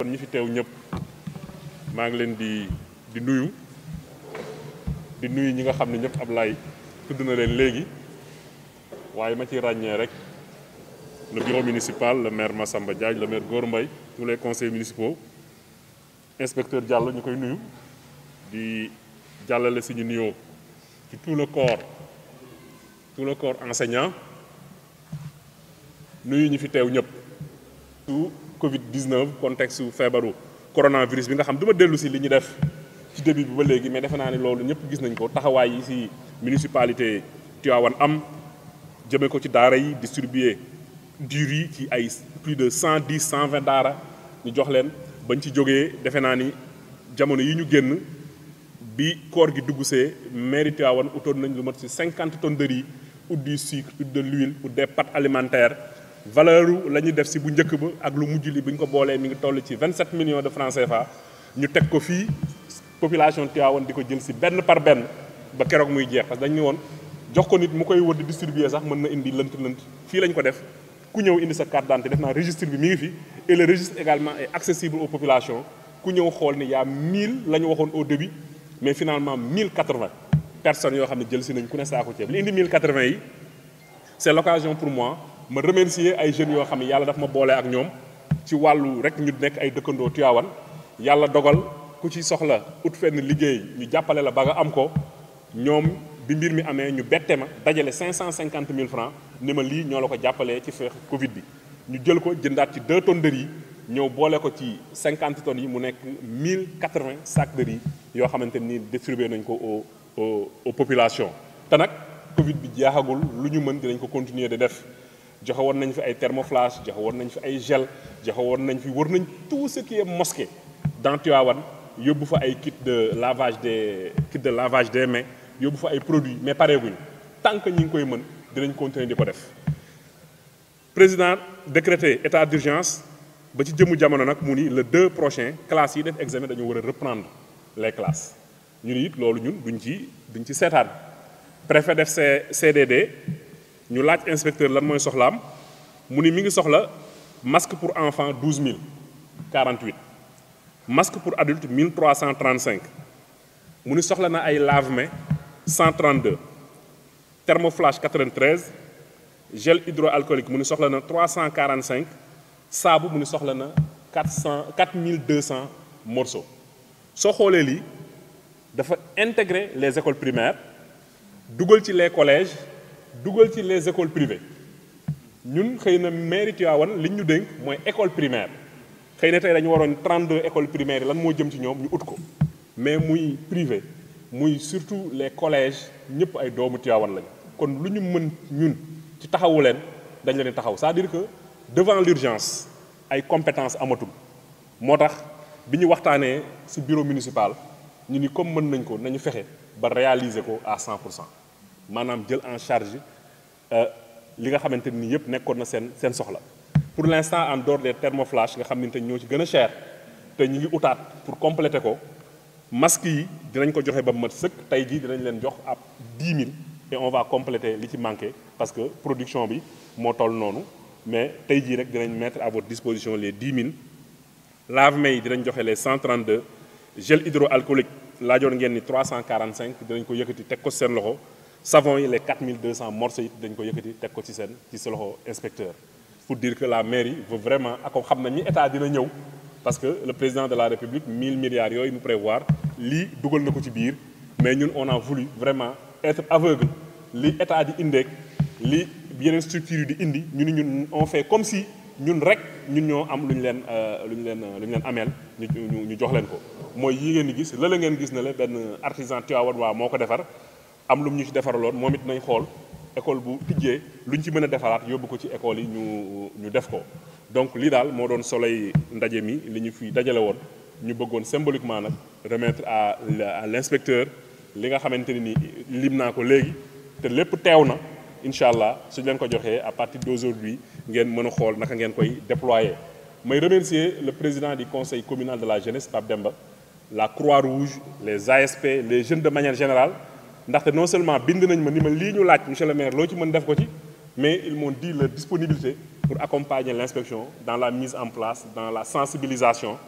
kon ñi fi teew ñëpp maa ngi leen di nuyu ñi nga xam ne ñëpp Ablaye tudd na leen léegi waaye ma ci ràññee rek le bureau municipal, le maire Massamba Diagne, le maire Gor Mbaye, tous les conseillers municipaux, inspecteur Diallo ñu koy nuyu di jàllale suñu nuyoo ci tout le corps enseignant nuyu ñi fi teew ñëpp tout Covid-19 contexte feebaru coronavirus bi nga xam du ma dellu si li ñu def ci début bi ba léegi mais defe naa ne loolu ñëpp gis nañ ko taxawaay yi si municipalité Tivaouane am jëmee ko ci daara yi distribuer du riz ci ay plus de 110 120 daara ñu jox leen bañ ci jógee defe naa ni jamono yi ñu génn bi koor gi dugg see mairie Tivaouane utoon nañ lu mat ci 50 tonnes de riz ou du sucre ou de l'huile ou des pâtes alimentaires valeur la ñuy def si bu njëkk ba ak lu mujj li bu ñu ko boolee mi ngi toll ci 27 millions de francs CFA ñu teg ko fii population Tivaouane di ko jël si benn par benn ba keroog muy jeex parce que dañu ne woon jox ko nit mu koy wër di distribuer sax mën na indi lënt fii lañ ko def ku ñëw indi sa carte d'identité def naa registre bi mi ngi fi et le registre également est accessible aux populations ku ñëw xool ni y'a 1000 la ñu waxoon au début mais finalement 1080 personnes yoo xam ne jël si nañ ku ne saako ceeb li indi 1080 yi c'est l'occasion pour moi ma remercier ay jeunes yoo xam ne yàlla daf ma boole ak ñoom ci wàllu rek ñu nekk ay dëkkandoo Tivaouane yàlla dogal ku ci soxla ut fenn liggéey ñu jàppale la ba nga am ko ñoom bi mbir mi amee ñu bette ma dajale 550 000 francs ni ma lii ñoo la ko jàppalee ci feex Covid bi ñu jël ko jëndaat ci 2 tonnes de riz ñëw boole ko ci 50 tonnes yi mu nekk 1080 sacs de riz yoo xamante ni distribué nañ ko aux populations te nag Covid bi jeexagul lu ñu mën dinañ ko continuer de def joxe woon nañ fi ay thermoflash joxe woon nañ fi ay gel joxe woon nañ fi wër nañ tout ce qui est mosquée dans Tivaouane yóbbu fa ay kit de lavage des mains yóbbu fa ay produits mais pareeguñ tant que ñi ngi koy mën dinañ continuer di ko def président décrété état d'urgence ba ci jëmu jamono nag mu ni le 2 prochain classes yi def examen dañu war a reprendre les classes ñu ni it loolu ñun duñ ci seetaan préfet def CDD ñu laaj inspecteur lan mooy soxlaam mu ni mi ngi soxla masque pour enfants 12 048 masque pour adulte 1335 mu ni soxla na ay lave-mains 132 thermoflash 93 gel hydroalcoolique mu ni soxla na 345 saabu mu ni soxla na 4200 morceaux soo xoolee lii dafa intégrer les écoles primaires dugal ci les collèges dugal ci les écoles privées ñun xëy na mairie Tivaouane li ñu dénk mooy école primaire xëy na tey dañu waroon 32 écoles primaires yi lan moo jëm ci ñoom ñu ut ko mais muy privé muy surtout les collèges ñëpp ay doomu Tivaouane lañ kon lu ñu mën ñun ci taxawu leen dañ leen taxaw c'est-à-dire que devant l'urgence ay compétences amatul moo tax bi ñu waxtaanee ci bureau municipal ñu ni comme mën nañ ko nañu fexe ba réaliser ko à 100% maanaam jël en charge li nga xamante ni yëpp nekkoon na seen soxla pour l'instant en dehors des thermoflash nga xam ne te ñoo ci gën a cher te ñu ngi utaat pour compléter ko masques yi dinañ ko joxe ba mat sëkk tey jii dinañ leen jox ab 10 000 et on va compléter li ci manqué parce que production bi moo toll noonu mais tey jii rek dinañ mettre à votre disposition les 10 000 lave-mains yi dinañ joxe les 132 gel hydroalcoolique laajoon ngeen ni 345 dinañ ko yëkkati teg ko seen loxo savon yi les 4200 morceaux yi dañ ko yëkkati teg ko ci sa loxo inspecteur pour dire que la mairie veut vraiment ako xam na ñi état dina ñëw parce que le président de la république 1000 milliards yooyu mu prévoir lii dugal na ko ci biir mais ñun on a voulu vraiment être aveugle li état di indeek li yeneen structures yi di indi ñun on fait comme si ñun rek ñun ñoo am lu ñu leen ameel ñu jox leen ko mooy yi ngeen di gis la ngeen gis ne la benn artisan Tivaouane waa moo ko defar am lu mu ñu ci defaraloon moom it nañ xool école bu tijjee lu ñu ci mën a defaraat yóbbu ko ci école yi ñu def ko donc lii daal moo doon soloy ndaje mi li ñu fi dajale woon ñu bëggoon symboliquement nag remettre à l'inspecteur li nga xamante ni lim naa ko léegi te lépp teew na incha allah suñ leen ko joxee à partir d'aujourd'hui ngeen mën a xool naka ngeen koy déployer. may remercier le président du conseil communal de la jeunesse Pape Demba la Croix-Rouge les ASP les jeunes de manière générale ndaxte non seulement bind nañ ma ni ma lii ñu laaj monsieur le maire loo ci mën def ko ci mais ils m'ont dit leur disponibilité pour accompagner l'inspection dans la mise en place, dans la sensibilisation.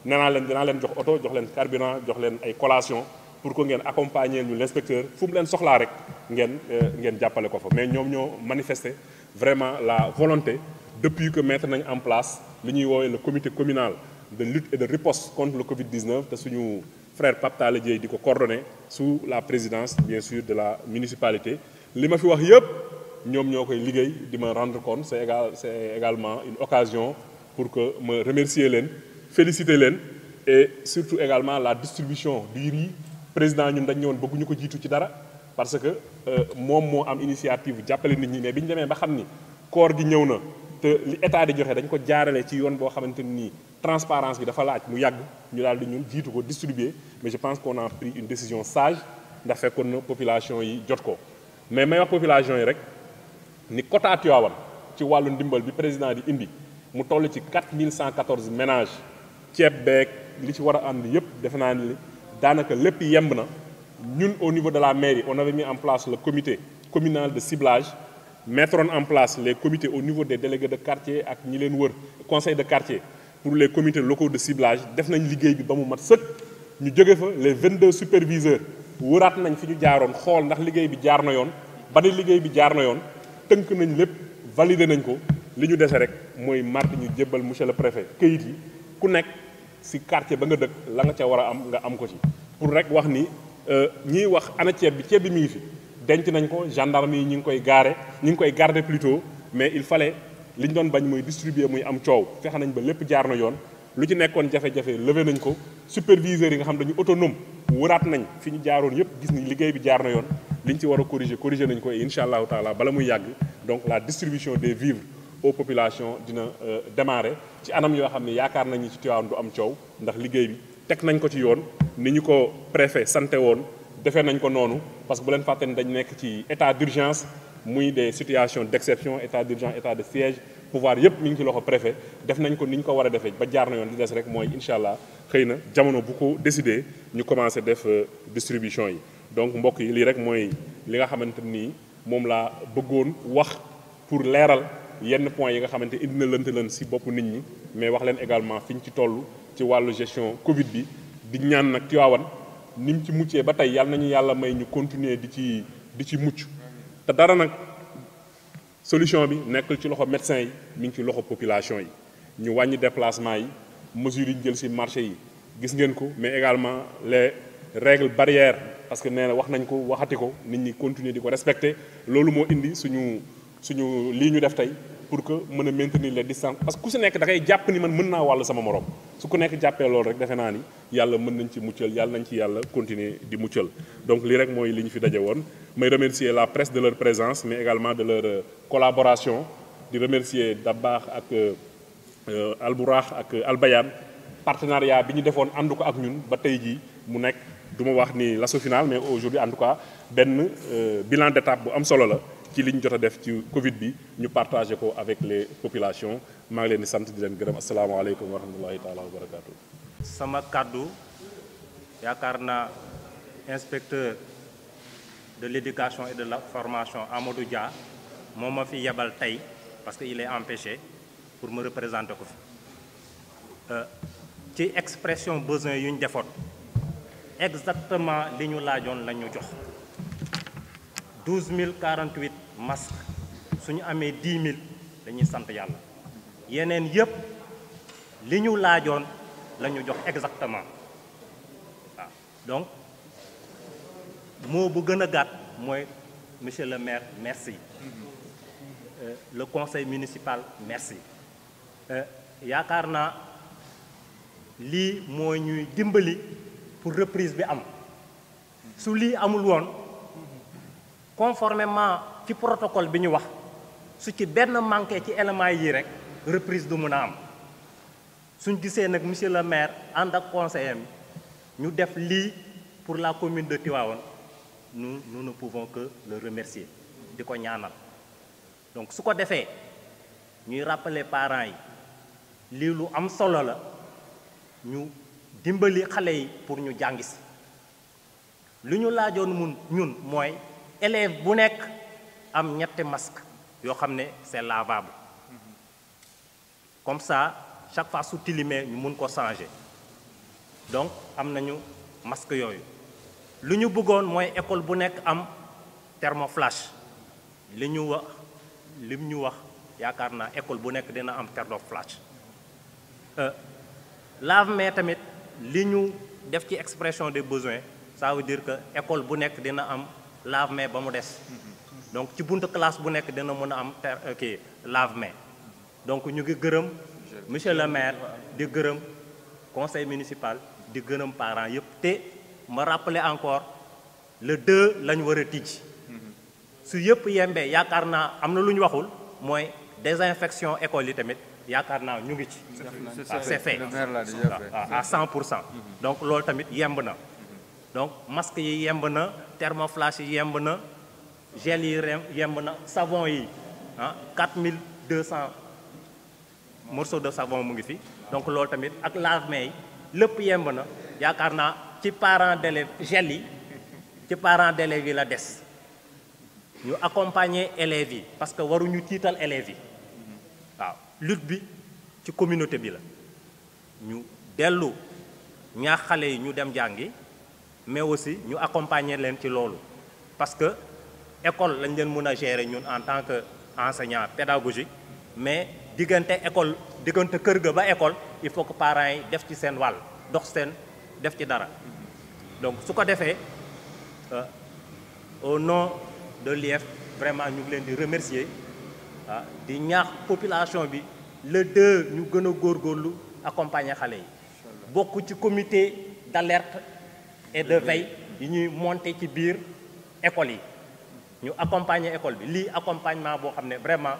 nee naa leen dinaa leen jox oto jox leen carburant jox leen ay collation pour que ngeen accompagner ñu l'inspecteur fu mu leen soxlaa rek ngeen jàppale ko fa. mais ñoom ñoo manifester vraiment la volonté depuis que mettre nañ en place li ñuy woowee le comité communal de lutte et de riposte contre le Covid-19 te suñu frère Pape Talla Dièye di ko coordonner sous la présidence bien sûr de la municipalité. li ma fi wax yëpp ñoom ñoo koy liggéey di ma rendre compte c'est également une occasion pour que ma remercier leen féliciter leen et surtout également la distribution du riz président ñun dañ ñëwoon bëgguñu ko jiitu ci dara parce que moom moo am initiative jàppale nit ñi mais bi ñu demee ba xam ni koor gi ñëw na te li état di joxe dañ ko jaarale ci yoon boo xamante ni transparence bi dafa laaj mu yàgg ñu daal di ñun jiitu ko distribuer mais je pense qu'on a pris une décision sage ndax fekkoon na population yi jot ko. mais may wax population yi rek ni quota Tivaouane ci wàllu ndimbal bi président di indi mu toll ci 4114 ménages ceeb beeg li ci war a ànd yëpp defe naa ni daanaka lépp yemb na ñun au niveau de la mairie on avait mis en place le comité communal de ciblage mettre en place les comités au niveau des délégués de quartier ak ñi leen wër conseil de quartier pour les comités locaux de ciblage def nañ liggéey bi ba mu mat sëkk ñu jóge fa les 22 superviseurs wëraat nañ fi ñu jaaroon xool ndax liggéey bi jaar na yoon ba ne liggéey bi jaar na yoon tënk nañ lépp valider nañ ko li ñu dese rek mooy mardi ñu jébbal monsieur le préfet këyit yi ku nekk ci quartier ba nga dëkk la nga ca war a am nga am ko ci pour rek wax ni ñiy wax ana ceeb bi mi ngi fi denc nañ ko gendarme yi ñi ngi koy garder plutôt mais il fallait li ñu doon bañ muy distribuer muy am coow fexe nañ ba lépp jaar na yoon lu ci nekkoon jafe-jafe levé nañ ko superviseurs yi nga xam dañu autonome wëraat nañ fi ñu jaaroon yëpp gis ni liggéey bi jaar na yoon li ñu ci war a corriger nañ ko et incha allahu taala bala muy yàgg donc la distribution des vivres aux populations dina démarrer ci anam yoo xam ne yaakaar nañu ci Tivaouane du am coow ndax liggéey bi teg nañ ko ci yoon ni ñu ko préfet sante woon defee nañ ko noonu parce que bu leen fàtte ne dañ nekk ci état d'urgence muy des situations d'exception état d'urgence état de siège pouvoir yëpp mi ngi ci loxo préfet def nañ ko ni ñu ko war a defee ba jaar na yoon di des rek mooy incha allah xëy na jamono bu ko décidé ñu commencé def distribution yi. donc mbokk yi lii rek mooy li nga xamante nii moom laa bëggoon wax pour leeral yenn points yi nga xamante indi na lënt ci boppu nit ñi mais wax leen également fi ñu ci toll ci wàllu gestion Covid bi di ñaan nag Tivaouane ni mu ci muccee ba tey yàlla nañu yàlla may ñu continuer di ci mucc te dara nag solution bi nekkul ci loxo médecins yi mi ngi ci loxo population yi ñu wàññi déplacement yi mesures yi ñu jël ci marché yi gis ngeen ko mais également les règles barrières parce que nee na wax nañ ko waxati ko nit ñi continuer di ko respecter loolu moo indi suñu lii ñu def tey pour que mën a maintenir les distances parce que ku si nekk da ngay jàpp ni man mën naa wàll sama morom su ku nekk jàppee loolu rek defe naa ni yàlla mën nañ ci muccal yàlla nañ ci yàlla continuer di muccal donc lii rek mooy li ñu fi daje woon may remercier la presse de leur présence mais également de leur collaboration di remercier Dabakh ak Albourakh ak Albayane partenariat bi ñu defoon ànd ko ak ñun ba tey jii mu nekk du ma wax ni l'assaut final mais aujourd'hui en tout cas benn bilan d'étape bu am solo la ci li ñu jot a def ci Covid bi ñu partagé ko avec les populations maa ngi leen di sant di leen gërëm asalaamaaleykum wa rahmatullahi taala wa barakaatu. sama kàddu yaakaar naa inspecteur de l'éducation et de la formation Amadou Dia moo ma fi yebal tey parce que il est empêché pour me représenter ko fi ci expression besoin yu ñu defoon exactement li ñu laajoon la ñu jox 12 048 masques su ñu amee 10 000 dañuy sant yàlla yeneen yëpp li ñu laajoon la ñu jox exactement waaw donc moo bu gën a gàtt mooy monsieur le maire merci le conseil municipal merci yaakaar naa lii mooy ñuy dimbali pour reprise bi am su lii amul woon conformément ci protocole bi ñu wax su ci benn manqué ci éléments yi rek reprise du mën a am suñ gisee nag monsieur le maire ànd ak conseiller ñu def lii pour la commune de Tivaouane nous ne pouvons que le remercier di ko ñaanal donc su ko defee ñuy rappeler parents yi lii lu am solo la ñu dimbali xale yi pour ñu jàngi si lu ñu laajoon ñun mooy élève bu nekk am ñetti masque yoo xam ne c'est lavable comme ça chaque fois su tilimee ñu mun ko changer donc am nañu masque yooyu lu ñu bëggoon mooy école bu nekk am thermoflash li ñu wax lim ñu wax yaakaar naa école bu nekk dina am thermoflash lave-mains tamit li ñu def ci expression des besoins ça veut dire que école bu nekk dina am lave-mains ba mu des donc ci buntu classe bu nekk dina mën a am kii lave-mains donc ñu ngi gërëm monsieur le maire di gërëm conseil municipal di gërëm parents yëpp te ma rappeler encore le 2 la ñu war a tijji su yëpp yembee yaakaar naa am na lu ñu waxul mooy désinfection école yi tamit yaakaar naa ñu ngi ci. c'est fait à 100%. donc loolu tamit yemb na donc masque yi yemb na thermoflash yi yemb na gel yi yemb na savon yi 4200 morceaux de savon mu ngi fi donc loolu tamit ak lave-mains yi lépp yemb na yaakaar naa ci parents d'élèves gel yi ci parents d'élèves yi la des ñu accompagner élèves yi parce que waruñu tiital élèves yi waaw lutte bi ci communauté bi la ñu dellu ñaax xale yi ñu dem jàngi mais aussi ñu accompagner leen ci loolu parce que école lañ leen mën a gérer ñun en tant que enseignant pédagogique mais diggante école diggante kër ga ba école il faut que parents yi def ci seen wàll dox seen def ci dara donc su ko defee au nom de l'IEF vraiment ñu ngi leen di remercier di ñaax population bi le 2 ñu gën a góorgóorlu accompagner xale yi bokk ci comité d'alerte et de veille yi ñuy monter ci biir école yi ñu accompagner école bi lii accompagnement boo xam ne vraiment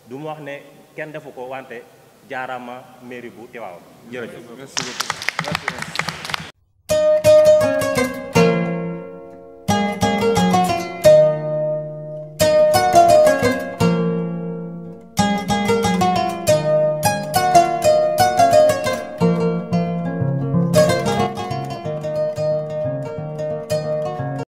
du ma wax ne kenn defu ko wante jaaraama mairie bu Tivaouane jërëjëf. Merci beaucoup. Merci.